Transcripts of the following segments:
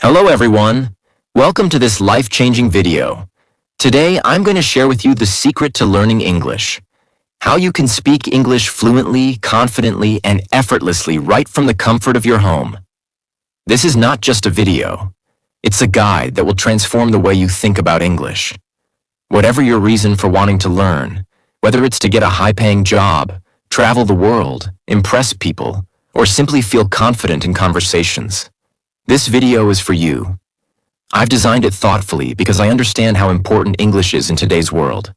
Hello everyone! Welcome to this life-changing video. Today I'm going to share with you the secret to learning English. How you can speak English fluently, confidently, and effortlessly right from the comfort of your home. This is not just a video. It's a guide that will transform the way you think about English. Whatever your reason for wanting to learn, whether it's to get a high-paying job, travel the world, impress people, or simply feel confident in conversations, this video is for you. I've designed it thoughtfully because I understand how important English is in today's world.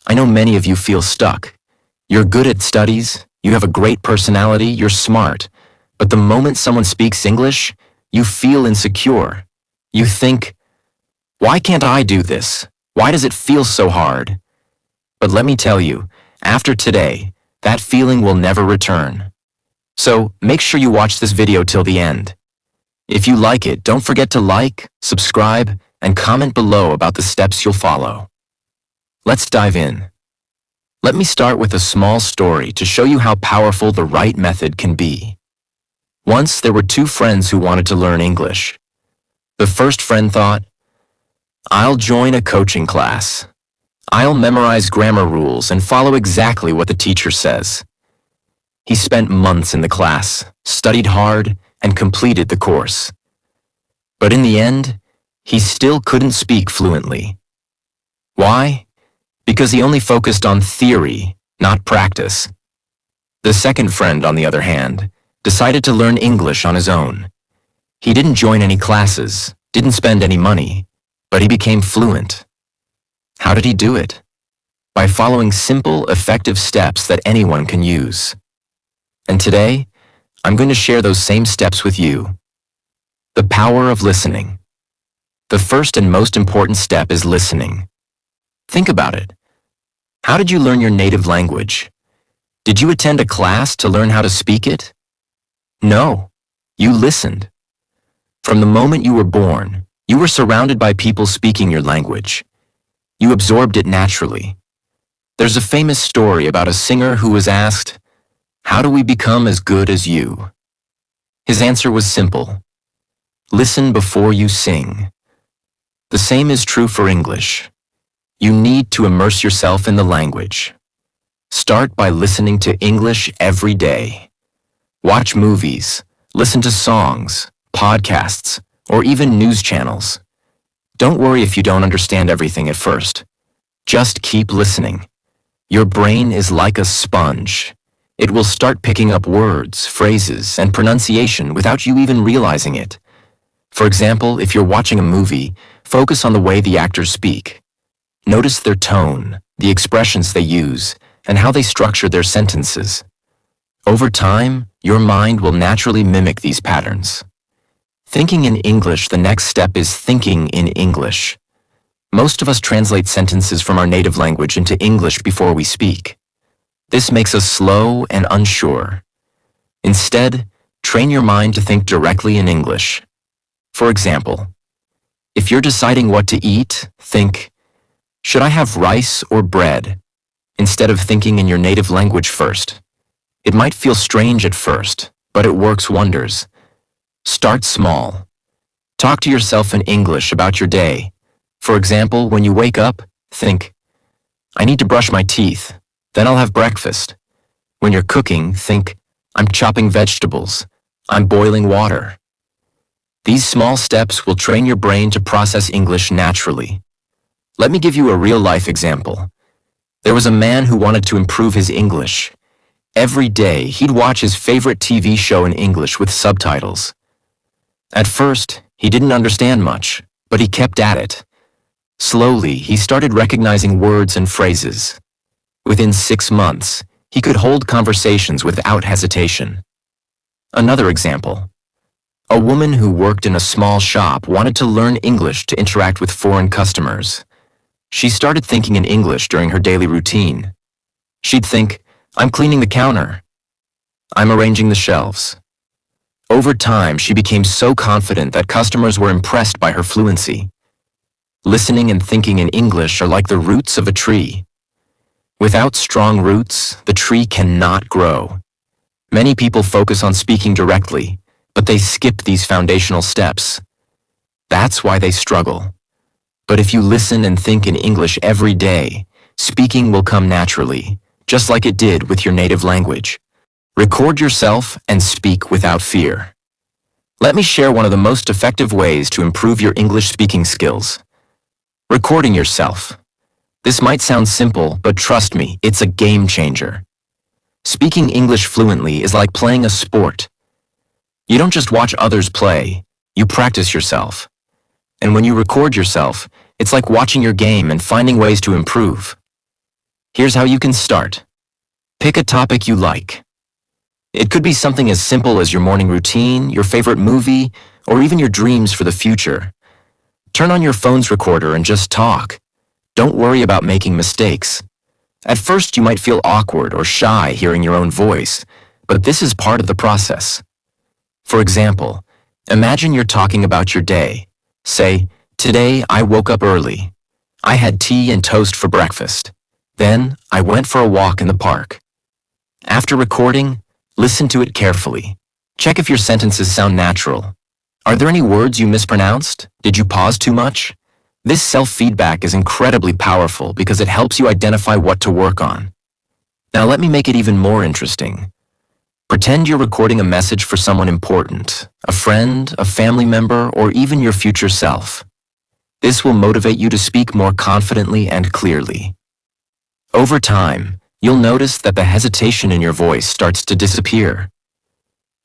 I know many of you feel stuck. You're good at studies, you have a great personality, you're smart, but the moment someone speaks English, you feel insecure. You think, why can't I do this? Why does it feel so hard? But let me tell you, after today, that feeling will never return. So make sure you watch this video till the end. If you like it, don't forget to like, subscribe, and comment below about the steps you'll follow. Let's dive in. Let me start with a small story to show you how powerful the right method can be. Once there were two friends who wanted to learn English. The first friend thought, I'll join a coaching class. I'll memorize grammar rules and follow exactly what the teacher says. He spent months in the class, studied hard, and completed the course. But in the end, he still couldn't speak fluently. Why? Because he only focused on theory, not practice. The second friend, on the other hand, decided to learn English on his own. He didn't join any classes, didn't spend any money, but he became fluent. How did he do it? By following simple, effective steps that anyone can use. And today, I'm going to share those same steps with you. The power of listening. The first and most important step is listening. Think about it. How did you learn your native language? Did you attend a class to learn how to speak it? No, you listened. From the moment you were born, you were surrounded by people speaking your language. You absorbed it naturally. There's a famous story about a singer who was asked, how do we become as good as you? His answer was simple. Listen before you sing. The same is true for English. You need to immerse yourself in the language. Start by listening to English every day. Watch movies, listen to songs, podcasts, or even news channels. Don't worry if you don't understand everything at first. Just keep listening. Your brain is like a sponge. It will start picking up words, phrases, and pronunciation without you even realizing it. For example, if you're watching a movie, focus on the way the actors speak. Notice their tone, the expressions they use, and how they structure their sentences. Over time, your mind will naturally mimic these patterns. Thinking in English, the next step is thinking in English. Most of us translate sentences from our native language into English before we speak. This makes us slow and unsure. Instead, train your mind to think directly in English. For example, if you're deciding what to eat, think, should I have rice or bread? Instead of thinking in your native language first. It might feel strange at first, but it works wonders. Start small. Talk to yourself in English about your day. For example, when you wake up, think, I need to brush my teeth. Then I'll have breakfast. When you're cooking, think, I'm chopping vegetables. I'm boiling water. These small steps will train your brain to process English naturally. Let me give you a real-life example. There was a man who wanted to improve his English. Every day, he'd watch his favorite TV show in English with subtitles. At first, he didn't understand much, but he kept at it. Slowly, he started recognizing words and phrases. Within 6 months, he could hold conversations without hesitation. Another example. A woman who worked in a small shop wanted to learn English to interact with foreign customers. She started thinking in English during her daily routine. She'd think, I'm cleaning the counter. I'm arranging the shelves. Over time, she became so confident that customers were impressed by her fluency. Listening and thinking in English are like the roots of a tree. Without strong roots, the tree cannot grow. Many people focus on speaking directly, but they skip these foundational steps. That's why they struggle. But if you listen and think in English every day, speaking will come naturally, just like it did with your native language. Record yourself and speak without fear. Let me share one of the most effective ways to improve your English speaking skills. Recording yourself. This might sound simple, but trust me, it's a game changer. Speaking English fluently is like playing a sport. You don't just watch others play, you practice yourself. And when you record yourself, it's like watching your game and finding ways to improve. Here's how you can start. Pick a topic you like. It could be something as simple as your morning routine, your favorite movie, or even your dreams for the future. Turn on your phone's recorder and just talk. Don't worry about making mistakes. At first, you might feel awkward or shy hearing your own voice, but this is part of the process. For example, imagine you're talking about your day. Say, "Today I woke up early. I had tea and toast for breakfast. Then I went for a walk in the park." After recording, listen to it carefully. Check if your sentences sound natural. Are there any words you mispronounced? Did you pause too much? This self-feedback is incredibly powerful because it helps you identify what to work on. Now let me make it even more interesting. Pretend you're recording a message for someone important, a friend, a family member, or even your future self. This will motivate you to speak more confidently and clearly. Over time, you'll notice that the hesitation in your voice starts to disappear.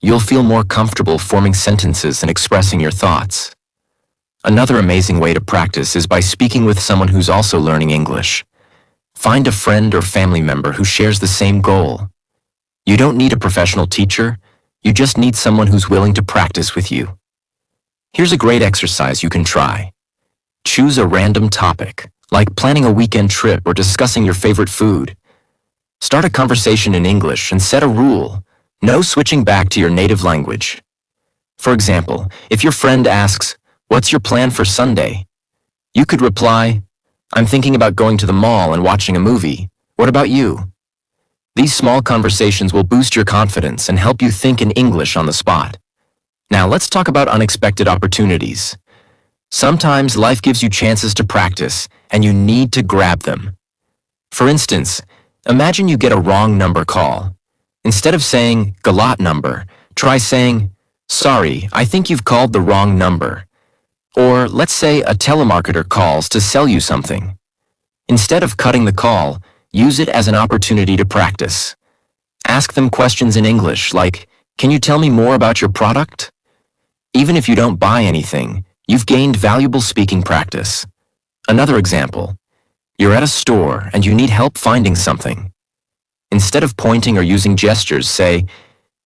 You'll feel more comfortable forming sentences and expressing your thoughts. Another amazing way to practice is by speaking with someone who's also learning English. Find a friend or family member who shares the same goal. You don't need a professional teacher, you just need someone who's willing to practice with you. Here's a great exercise you can try. Choose a random topic, like planning a weekend trip or discussing your favorite food. Start a conversation in English and set a rule: no switching back to your native language. For example, if your friend asks, "What's your plan for Sunday?" you could reply, "I'm thinking about going to the mall and watching a movie. What about you?" These small conversations will boost your confidence and help you think in English on the spot. Now let's talk about unexpected opportunities. Sometimes life gives you chances to practice, and you need to grab them. For instance, imagine you get a wrong number call. Instead of saying, "Galat number," try saying, "Sorry, I think you've called the wrong number." Or let's say a telemarketer calls to sell you something. Instead of cutting the call, use it as an opportunity to practice. Ask them questions in English like, "Can you tell me more about your product?" Even if you don't buy anything, you've gained valuable speaking practice. Another example, you're at a store and you need help finding something. Instead of pointing or using gestures, say,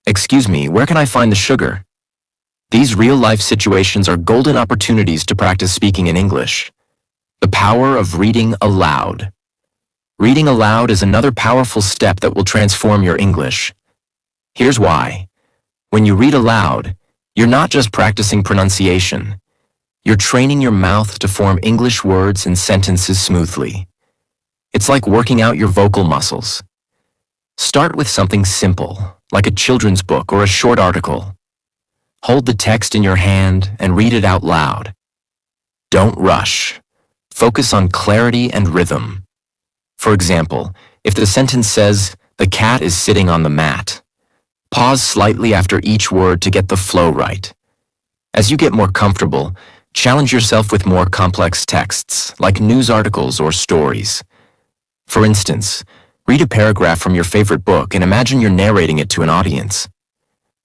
"Excuse me, where can I find the sugar?" These real-life situations are golden opportunities to practice speaking in English. The power of reading aloud. Reading aloud is another powerful step that will transform your English. Here's why. When you read aloud, you're not just practicing pronunciation. You're training your mouth to form English words and sentences smoothly. It's like working out your vocal muscles. Start with something simple, like a children's book or a short article. Hold the text in your hand and read it out loud. Don't rush. Focus on clarity and rhythm. For example, if the sentence says, "The cat is sitting on the mat," pause slightly after each word to get the flow right. As you get more comfortable, challenge yourself with more complex texts, like news articles or stories. For instance, read a paragraph from your favorite book and imagine you're narrating it to an audience.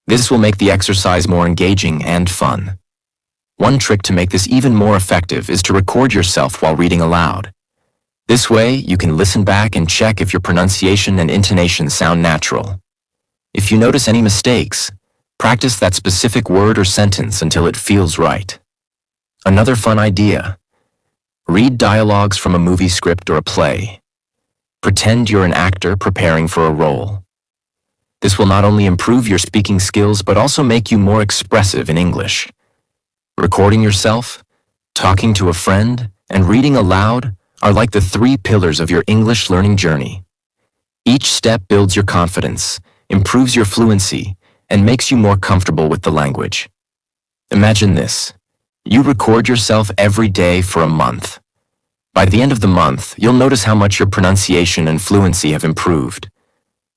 This will make the exercise more engaging and fun. One trick to make this even more effective is to record yourself while reading aloud. This way, you can listen back and check if your pronunciation and intonation sound natural. If you notice any mistakes, practice that specific word or sentence until it feels right. Another fun idea. Read dialogues from a movie script or a play. Pretend you're an actor preparing for a role. This will not only improve your speaking skills but also make you more expressive in English. Recording yourself, talking to a friend, and reading aloud are like the 3 pillars of your English learning journey. Each step builds your confidence, improves your fluency, and makes you more comfortable with the language. Imagine this. You record yourself every day for a month. By the end of the month, you'll notice how much your pronunciation and fluency have improved.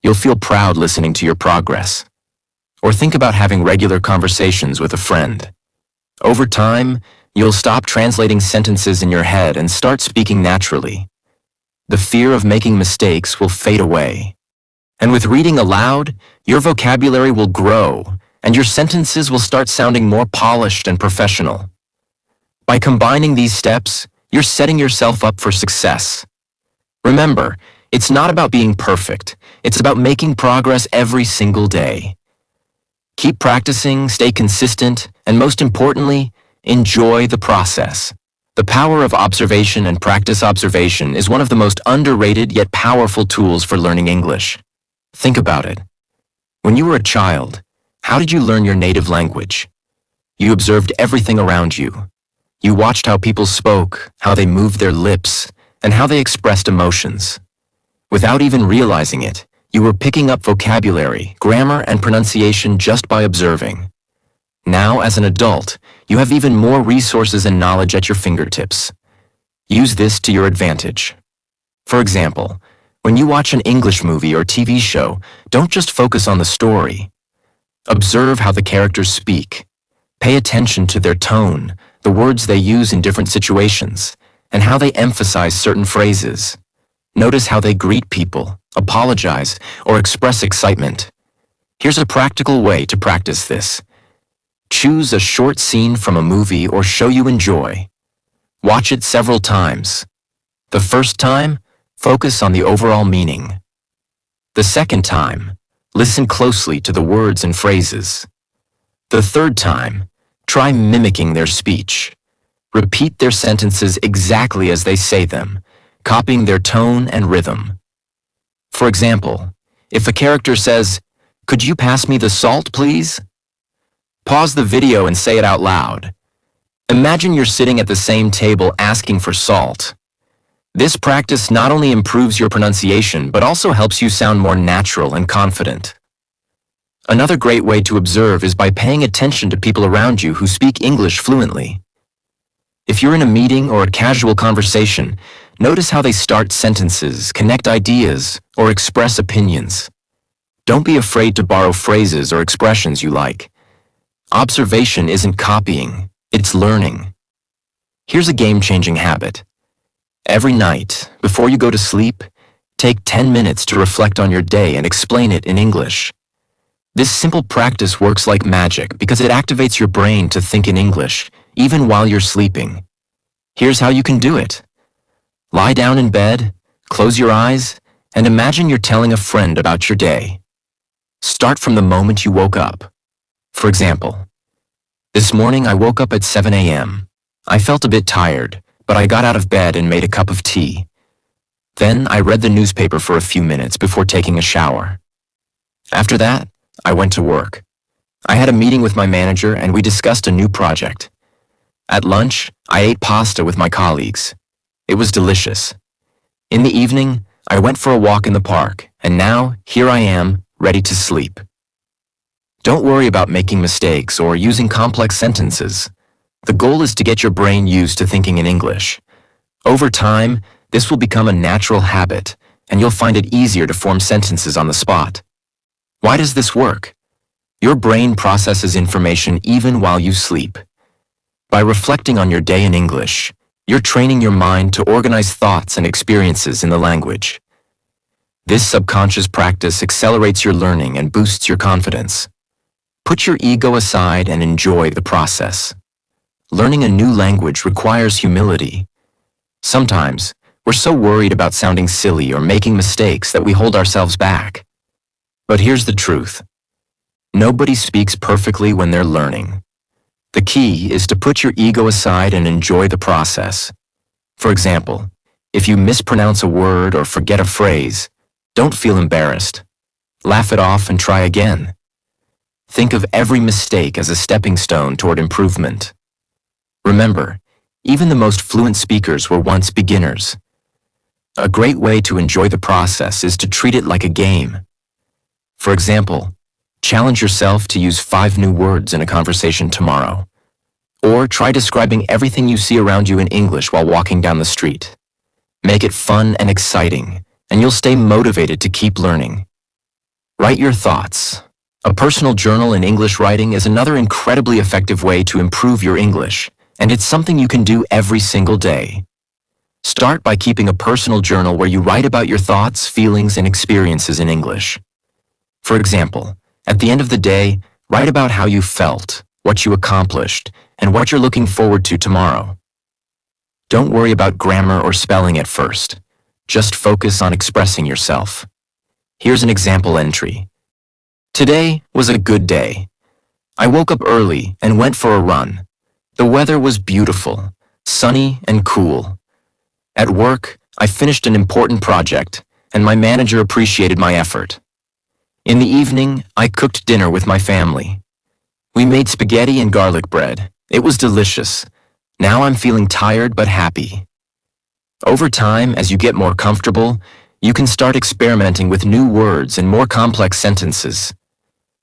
You'll feel proud listening to your progress. Or think about having regular conversations with a friend. Over time, you'll stop translating sentences in your head and start speaking naturally. The fear of making mistakes will fade away. And with reading aloud, your vocabulary will grow, and your sentences will start sounding more polished and professional. By combining these steps, you're setting yourself up for success. Remember, it's not about being perfect. It's about making progress every single day. Keep practicing, stay consistent, and most importantly, enjoy the process. The power of observation and practice observation is one of the most underrated yet powerful tools for learning English. Think about it. When you were a child, how did you learn your native language? You observed everything around you. You watched how people spoke, how they moved their lips, and how they expressed emotions. Without even realizing it, you were picking up vocabulary, grammar, and pronunciation just by observing. Now, as an adult, you have even more resources and knowledge at your fingertips. Use this to your advantage. For example, when you watch an English movie or TV show, don't just focus on the story. Observe how the characters speak. Pay attention to their tone, the words they use in different situations, and how they emphasize certain phrases. Notice how they greet people, apologize, or express excitement. Here's a practical way to practice this. Choose a short scene from a movie or show you enjoy. Watch it several times. The first time, focus on the overall meaning. The second time, listen closely to the words and phrases. The third time, try mimicking their speech. Repeat their sentences exactly as they say them, copying their tone and rhythm. For example, if a character says, "Could you pass me the salt, please?" Pause the video and say it out loud. Imagine you're sitting at the same table asking for salt. This practice not only improves your pronunciation, but also helps you sound more natural and confident. Another great way to observe is by paying attention to people around you who speak English fluently. If you're in a meeting or a casual conversation, notice how they start sentences, connect ideas, or express opinions. Don't be afraid to borrow phrases or expressions you like. Observation isn't copying, it's learning. Here's a game-changing habit. Every night, before you go to sleep, take 10 minutes to reflect on your day and explain it in English. This simple practice works like magic because it activates your brain to think in English, even while you're sleeping. Here's how you can do it. Lie down in bed, close your eyes, and imagine you're telling a friend about your day. Start from the moment you woke up. For example, this morning I woke up at 7 a.m. I felt a bit tired, but I got out of bed and made a cup of tea. Then I read the newspaper for a few minutes before taking a shower. After that, I went to work. I had a meeting with my manager and we discussed a new project. At lunch, I ate pasta with my colleagues. It was delicious. In the evening, I went for a walk in the park, and now, here I am, ready to sleep. Don't worry about making mistakes or using complex sentences. The goal is to get your brain used to thinking in English. Over time, this will become a natural habit, and you'll find it easier to form sentences on the spot. Why does this work? Your brain processes information even while you sleep. By reflecting on your day in English, you're training your mind to organize thoughts and experiences in the language. This subconscious practice accelerates your learning and boosts your confidence. Put your ego aside and enjoy the process. Learning a new language requires humility. Sometimes, we're so worried about sounding silly or making mistakes that we hold ourselves back. But here's the truth. Nobody speaks perfectly when they're learning. The key is to put your ego aside and enjoy the process. For example, if you mispronounce a word or forget a phrase, don't feel embarrassed. Laugh it off and try again. Think of every mistake as a stepping stone toward improvement. Remember, even the most fluent speakers were once beginners. A great way to enjoy the process is to treat it like a game. For example, challenge yourself to use 5 new words in a conversation tomorrow. Or try describing everything you see around you in English while walking down the street. Make it fun and exciting, and you'll stay motivated to keep learning. Write your thoughts. A personal journal in English writing is another incredibly effective way to improve your English, and it's something you can do every single day. Start by keeping a personal journal where you write about your thoughts, feelings, and experiences in English. For example, at the end of the day, write about how you felt, what you accomplished, and what you're looking forward to tomorrow. Don't worry about grammar or spelling at first. Just focus on expressing yourself. Here's an example entry. Today was a good day. I woke up early and went for a run. The weather was beautiful, sunny and cool. At work, I finished an important project, and my manager appreciated my effort. In the evening, I cooked dinner with my family. We made spaghetti and garlic bread. It was delicious. Now I'm feeling tired but happy. Over time, as you get more comfortable, you can start experimenting with new words and more complex sentences.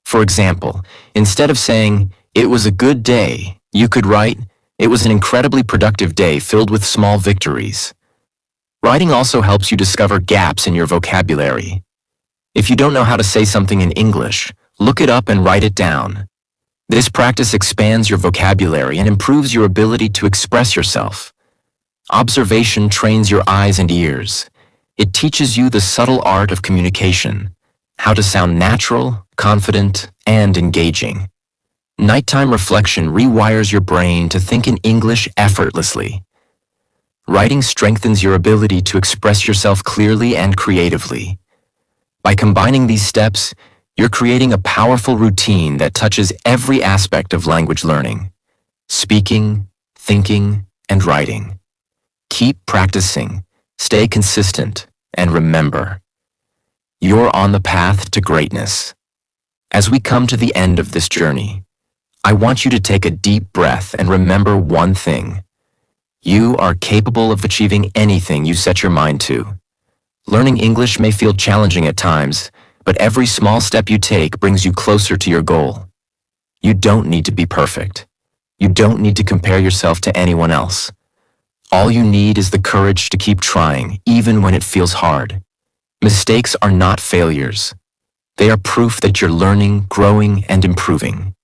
For example, instead of saying, "It was a good day," you could write, "It was an incredibly productive day filled with small victories." Writing also helps you discover gaps in your vocabulary. If you don't know how to say something in English, look it up and write it down. This practice expands your vocabulary and improves your ability to express yourself. Observation trains your eyes and ears. It teaches you the subtle art of communication, how to sound natural, confident, and engaging. Nighttime reflection rewires your brain to think in English effortlessly. Writing strengthens your ability to express yourself clearly and creatively. By combining these steps, you're creating a powerful routine that touches every aspect of language learning: speaking, thinking, and writing. Keep practicing, stay consistent, and remember, you're on the path to greatness. As we come to the end of this journey, I want you to take a deep breath and remember one thing. You are capable of achieving anything you set your mind to. Learning English may feel challenging at times, but every small step you take brings you closer to your goal. You don't need to be perfect. You don't need to compare yourself to anyone else. All you need is the courage to keep trying, even when it feels hard. Mistakes are not failures. They are proof that you're learning, growing, and improving.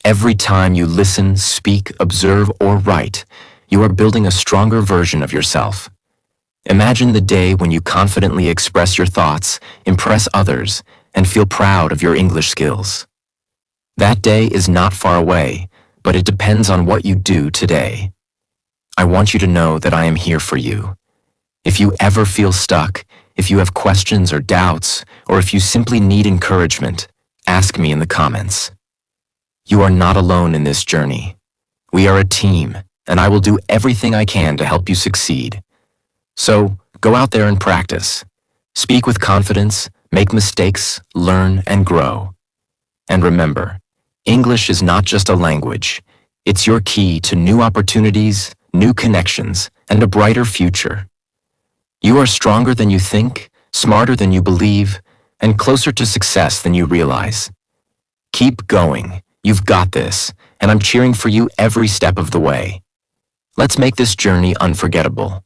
Every time you listen, speak, observe, or write, you are building a stronger version of yourself. Imagine the day when you confidently express your thoughts, impress others, and feel proud of your English skills. That day is not far away, but it depends on what you do today. I want you to know that I am here for you. If you ever feel stuck, if you have questions or doubts, or if you simply need encouragement, ask me in the comments. You are not alone in this journey. We are a team, and I will do everything I can to help you succeed. So, go out there and practice. Speak with confidence, make mistakes, learn, and grow. And remember, English is not just a language. It's your key to new opportunities, new connections, and a brighter future. You are stronger than you think, smarter than you believe, and closer to success than you realize. Keep going. You've got this, and I'm cheering for you every step of the way. Let's make this journey unforgettable.